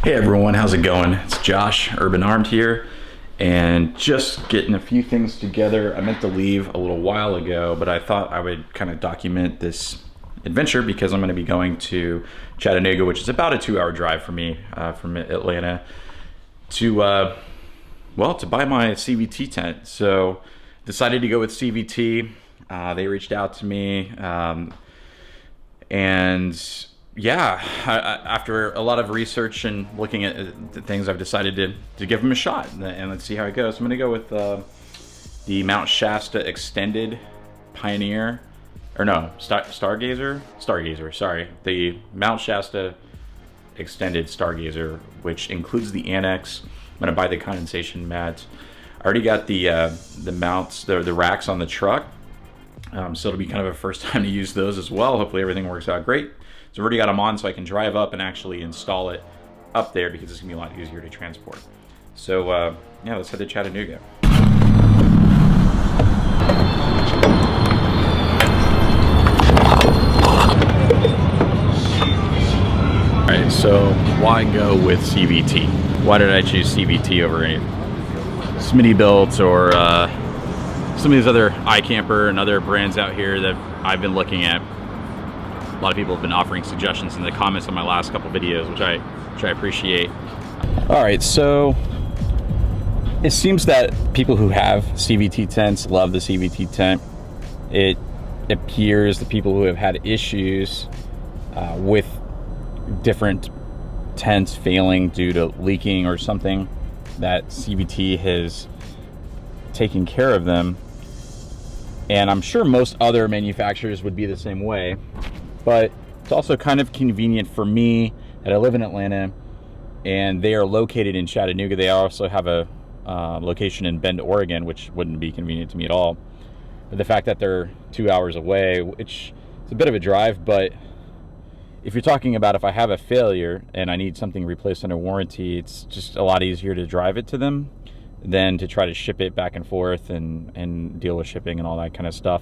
Hey everyone, how's it going? It's Josh, Urban Armed here, and just getting a few things together. I meant to leave a little while ago, but I thought I would kind of document this adventure because I'm going to be going to Chattanooga, which is about a 2-hour drive for me from Atlanta, to buy my CVT tent. So decided to go with CVT. They reached out to me, and yeah, after a lot of research and looking at the things, I've decided to give them a shot, and let's see how it goes. So I'm gonna go with the Mount Shasta Extended Pioneer, or no, Stargazer, sorry. The Mount Shasta Extended Stargazer, which includes the annex. I'm gonna buy the condensation mat. I already got the mounts, the racks on the truck, so it'll be kind of a first time to use those as well. Hopefully everything works out great. So I've already got them on, so I can drive up and actually install it up there because it's gonna be a lot easier to transport. So yeah, let's head to Chattanooga. All right, so why go with CVT? Why did I choose CVT over any Smittybilt or some of these other iCamper and other brands out here that I've been looking at? A lot of people have been offering suggestions in the comments on my last couple videos, which I appreciate. All right, so it seems that people who have CVT tents love the CVT tent. It appears the people who have had issues with different tents failing due to leaking or something, that CVT has taken care of them. And I'm sure most other manufacturers would be the same way. But it's also kind of convenient for me that I live in Atlanta and they are located in Chattanooga. They also have a location in Bend, Oregon, which wouldn't be convenient to me at all. But the fact that they're 2 hours away, which is a bit of a drive, but if you're talking about if I have a failure and I need something replaced under warranty, it's just a lot easier to drive it to them than to try to ship it back and forth and deal with shipping and all that kind of stuff.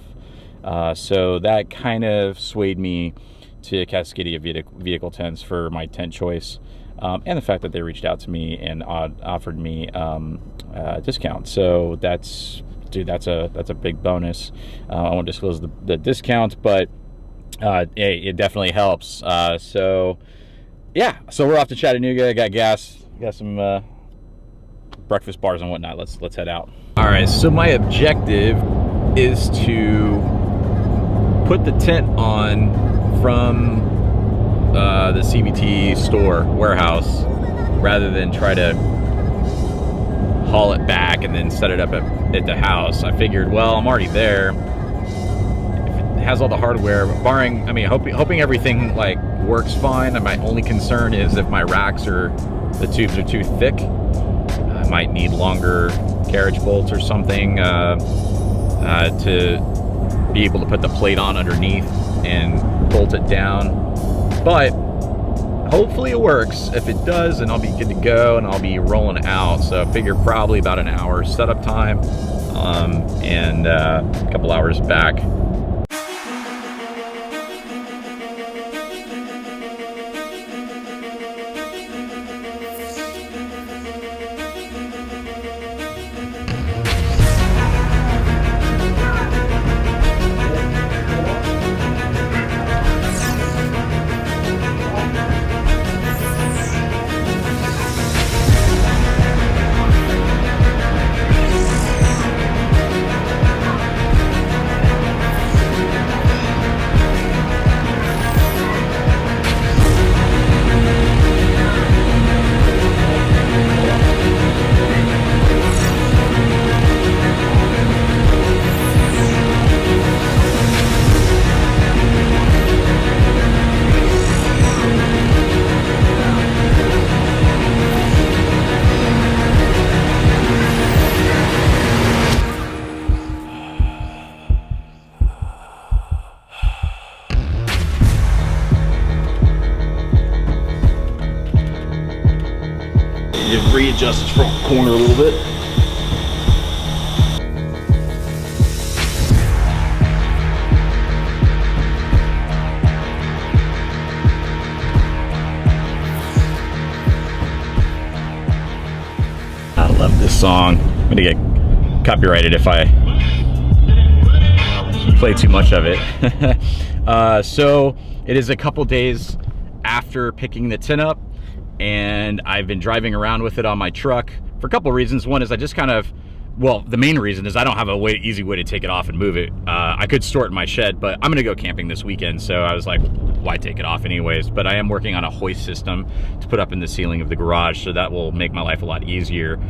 So that kind of swayed me to Cascadia Vehicle Tents for my tent choice, and the fact that they reached out to me and offered me a discount. So that's a big bonus. I won't disclose the discount, but it definitely helps. So yeah, so we're off to Chattanooga. I got gas, got some breakfast bars and whatnot. Let's head out. All right, so my objective is to put the tent on from the CVT store warehouse rather than try to haul it back and then set it up at the house. I figured, well, I'm already there. If it has all the hardware, barring, I mean, hoping everything like works fine. And my only concern is if my racks the tubes are too thick, I might need longer carriage bolts or something to be able to put the plate on underneath and bolt it down. But hopefully it works. If it does, then I'll be good to go and I'll be rolling out. So I figure probably about an hour setup time and a couple hours back. Just readjust its front corner a little bit. love this song. I'm gonna get copyrighted if I play too much of it. So it is a couple days after picking the tent up, and I've been driving around with it on my truck for a couple of reasons. One is I just kind of, well, the main reason is I don't have a easy way to take it off and move it. I could store it in my shed, but I'm gonna go camping this weekend, so I was like, why take it off anyways? But I am working on a hoist system to put up in the ceiling of the garage, so that will make my life a lot easier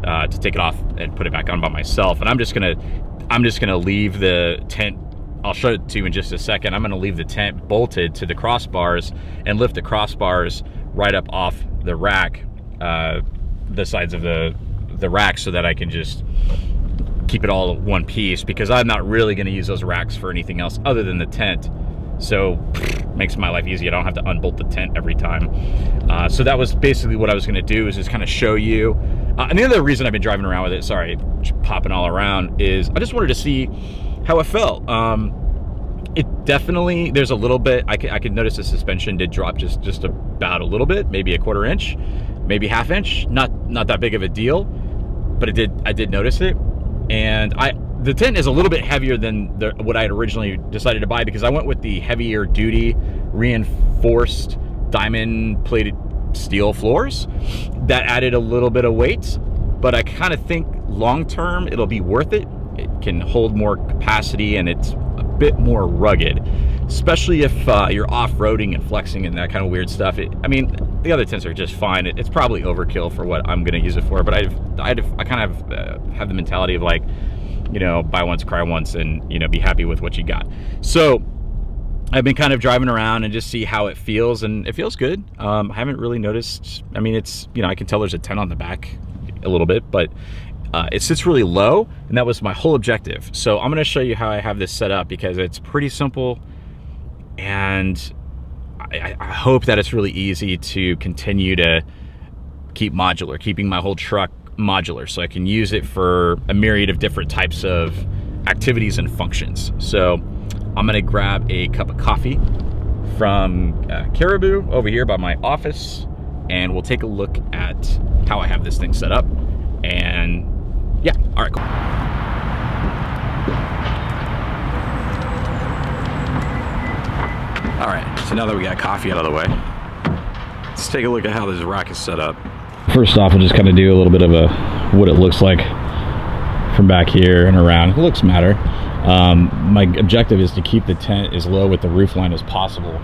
to take it off and put it back on by myself. And I'm just gonna leave the tent, I'll show it to you in just a second. I'm gonna leave the tent bolted to the crossbars and lift the crossbars right up off the rack, the sides of the rack, so that I can just keep it all one piece, because I'm not really gonna use those racks for anything else other than the tent. So makes my life easy. I don't have to unbolt the tent every time. So that was basically what I was gonna do, is just kind of show you. And the other reason I've been driving around with it, sorry, popping all around, is I just wanted to see how it felt. It definitely, there's a little bit, I could notice the suspension did drop just about a little bit, maybe a 1/4 inch, maybe 1/2 inch, not that big of a deal, but I did notice it. And the tent is a little bit heavier than what I had originally decided to buy, because I went with the heavier duty reinforced diamond plated steel floors. That added a little bit of weight, but I kind of think long term it'll be worth it. It can hold more capacity, and it's a bit more rugged, especially if you're off-roading and flexing and that kind of weird stuff. I mean, the other tents are just fine. It's probably overkill for what I'm gonna use it for, but I kind of have the mentality of like, you know, buy once, cry once, and, you know, be happy with what you got. So I've been kind of driving around and just see how it feels, and it feels good. I haven't really noticed, I mean, it's, you know, I can tell there's a tent on the back a little bit, but it sits really low, and that was my whole objective. So I'm gonna show you how I have this set up, because it's pretty simple, and I hope that it's really easy to continue to keep modular, keeping my whole truck modular, so I can use it for a myriad of different types of activities and functions. So I'm gonna grab a cup of coffee from Caribou over here by my office, and we'll take a look at how I have this thing set up. And yeah, all right, cool. All right, so now that we got coffee out of the way, let's take a look at how this rack is set up. First off, we'll just kind of do a little bit of what it looks like from back here and around. Looks matter. My objective is to keep the tent as low with the roof line as possible,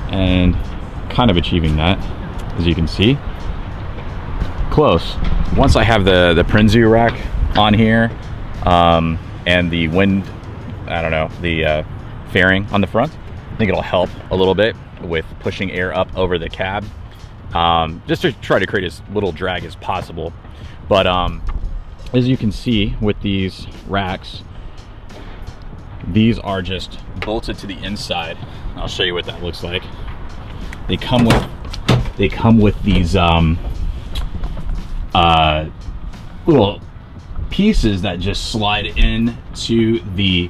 and kind of achieving that, as you can see. Close. Once I have the Prinzu rack on here, and the wind, I don't know, the fairing on the front, I think it'll help a little bit with pushing air up over the cab, just to try to create as little drag as possible. But as you can see with these racks, these are just bolted to the inside. I'll show you what that looks like. They come with these little pieces that just slide into the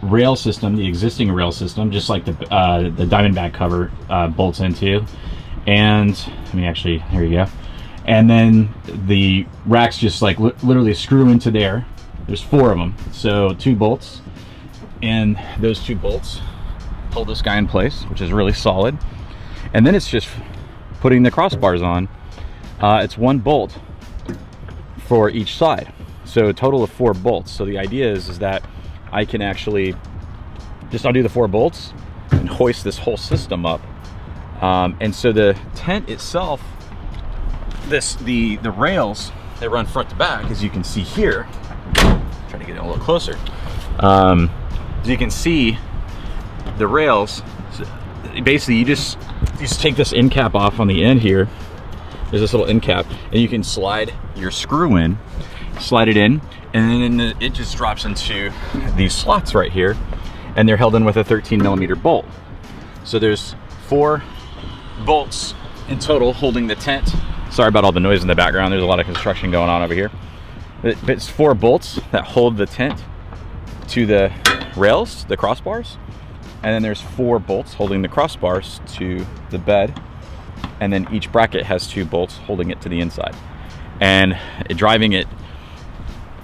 rail system, the existing rail system, just like the Diamondback cover bolts into. And let me actually, here you go. And then the racks just like literally screw into there. There's 4 of them, so 2 bolts, and those 2 bolts hold this guy in place, which is really solid. And then it's just putting the crossbars on. It's 1 bolt for each side, so a total of 4 bolts. So the idea is that I can actually just undo the 4 bolts and hoist this whole system up. And so the tent itself, the rails, they run front to back, as you can see here. Try to get it a little closer. As you can see, the rails, basically you just take this end cap off on the end here. There's this little end cap, and you can slide your screw in, slide it in, and then it just drops into these slots right here, and they're held in with a 13mm bolt. So there's 4 bolts in total holding the tent. Sorry about all the noise in the background. There's a lot of construction going on over here. It's 4 bolts that hold the tent to the rails, the crossbars, and then there's 4 bolts holding the crossbars to the bed, and then each bracket has 2 bolts holding it to the inside. and driving it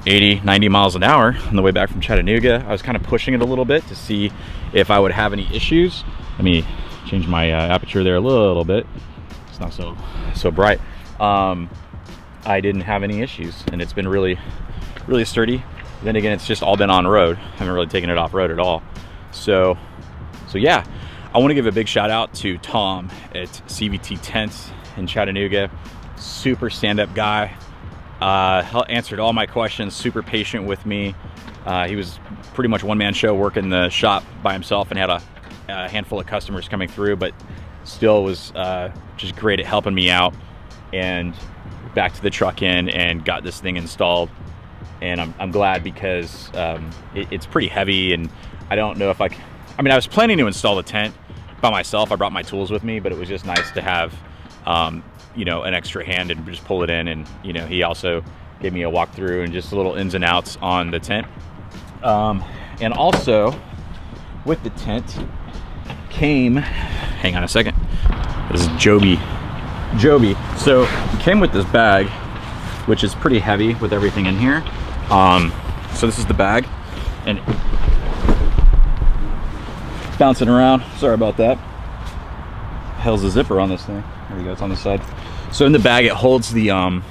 80, 90 miles an hour on the way back from Chattanooga, I was kind of pushing it a little bit to see if I would have any issues. Let me change my aperture there a little bit. It's not so bright. I didn't have any issues, and it's been really sturdy. Then again, it's just all been on road. I haven't really taken it off road at all. So yeah, I want to give a big shout out to Tom at CVT Tents in Chattanooga. Super stand-up guy. Answered all my questions, super patient with me. He was pretty much one-man show, working the shop by himself, and had a handful of customers coming through, but still was just great at helping me out, and back to the truck and got this thing installed. And I'm glad, because it's pretty heavy, and I don't know if I mean, I was planning to install the tent by myself. I brought my tools with me, but it was just nice to have you know, an extra hand and just pull it in. And you know, he also gave me a walkthrough and just little ins and outs on the tent. And also with the tent came, hang on a second, this is Joby. So it came with this bag, which is pretty heavy with everything in here. So this is the bag, and bouncing around, sorry about that. Hell's the zipper on this thing. There we go, it's on the side. So in the bag it holds the and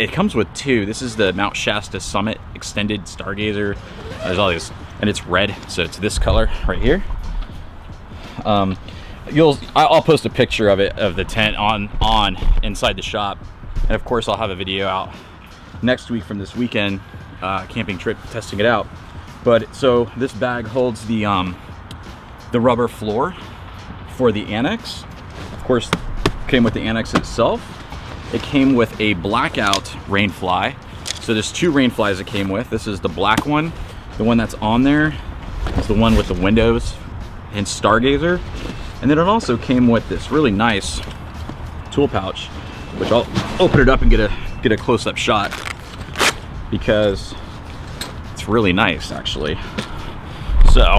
it comes with two. This is the Mount Shasta Summit extended stargazer. There's all these, and it's red, so it's this color right here. I'll post a picture of it, of the tent on inside the shop, and of course I'll have a video out next week from this weekend camping trip, testing it out. But so this bag holds the rubber floor for the annex. Of course, came with the annex itself. It came with a blackout rain fly. So there's two rain flies it came with. This is the black one. The one that's on there is the one with the windows and stargazer. And then it also came with this really nice tool pouch, which I'll open it up and get a close-up shot, because it's really nice actually. So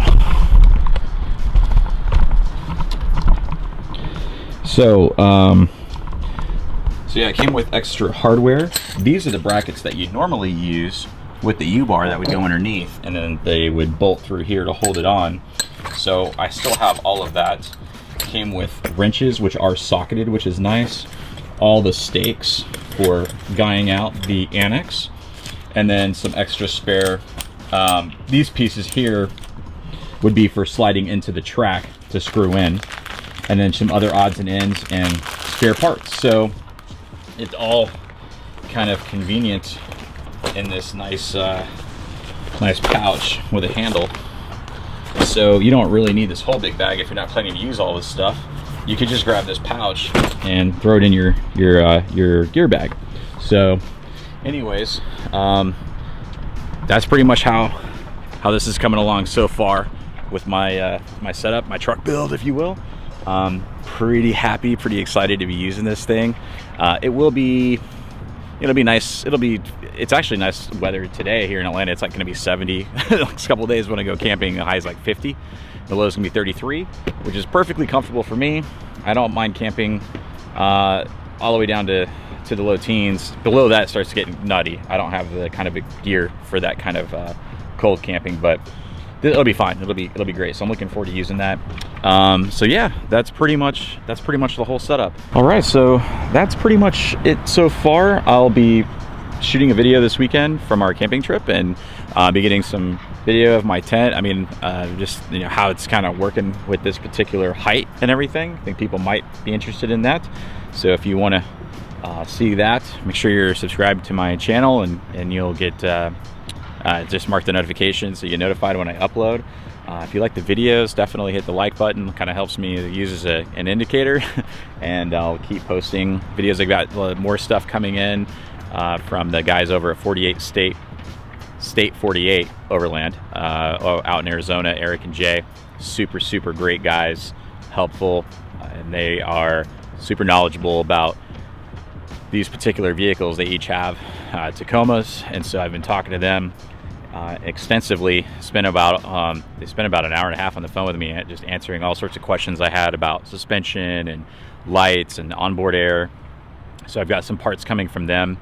yeah, it came with extra hardware. These are the brackets that you'd normally use with the U-bar that would go underneath, and then they would bolt through here to hold it on. So I still have all of that. Came with wrenches, which are socketed, which is nice. All the stakes for guying out the annex, and then some extra spare. These pieces here would be for sliding into the track to screw in, and then some other odds and ends and spare parts. So it's all kind of convenient in this nice nice pouch with a handle. So you don't really need this whole big bag if you're not planning to use all this stuff. You could just grab this pouch and throw it in your gear bag. So anyways, that's pretty much how this is coming along so far with my my setup, my truck build, if you will. Pretty happy, pretty excited to be using this thing. It'll be nice. It's actually nice weather today here in Atlanta. It's like going to be 70. The next couple of days when I go camping, the high is like 50. The low is going to be 33, which is perfectly comfortable for me. I don't mind camping all the way down to the low teens. Below that, it starts getting nutty. I don't have the kind of gear for that kind of cold camping, but it'll be fine. It'll be great. So I'm looking forward to using that. So yeah, that's pretty much the whole setup. All right, so that's pretty much it so far. I'll be shooting a video this weekend from our camping trip, and be getting some video of my tent. I mean, just how it's kind of working with this particular height and everything. I think people might be interested in that. So if you want to see that, make sure you're subscribed to my channel, and you'll get just mark the notifications so you get notified when I upload. If you like the videos, definitely hit the like button. Kind of helps me use as an indicator. And I'll keep posting videos. I've got more stuff coming in from the guys over at 48 State 48 Overland out in Arizona, Eric and Jay. Super great guys, helpful, and they are super knowledgeable about these particular vehicles. They each have Tacomas, and so I've been talking to them extensively. They spent about an hour and a half on the phone with me, just answering all sorts of questions I had about suspension and lights and onboard air. So I've got some parts coming from them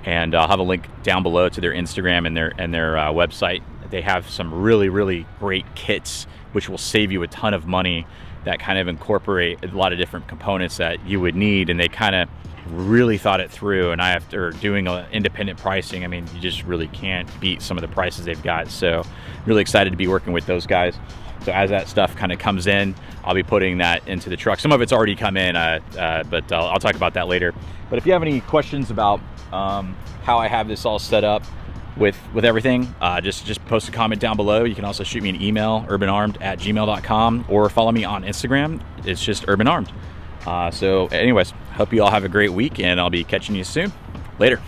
And I'll have a link down below to their Instagram and their website. They have some really great kits which will save you a ton of money, that kind of incorporate a lot of different components that you would need, and they kind of really thought it through. And after doing independent pricing, I mean, you just really can't beat some of the prices they've got. So really excited to be working with those guys. So as that stuff kind of comes in, I'll be putting that into the truck. Some of it's already come in, but I'll talk about that later. But if you have any questions about how I have this all set up with everything, just post a comment down below. You can also shoot me an email, urbanarmed@gmail.com, or follow me on Instagram. It's just urbanarmed. So anyways, hope you all have a great week, and I'll be catching you soon. Later.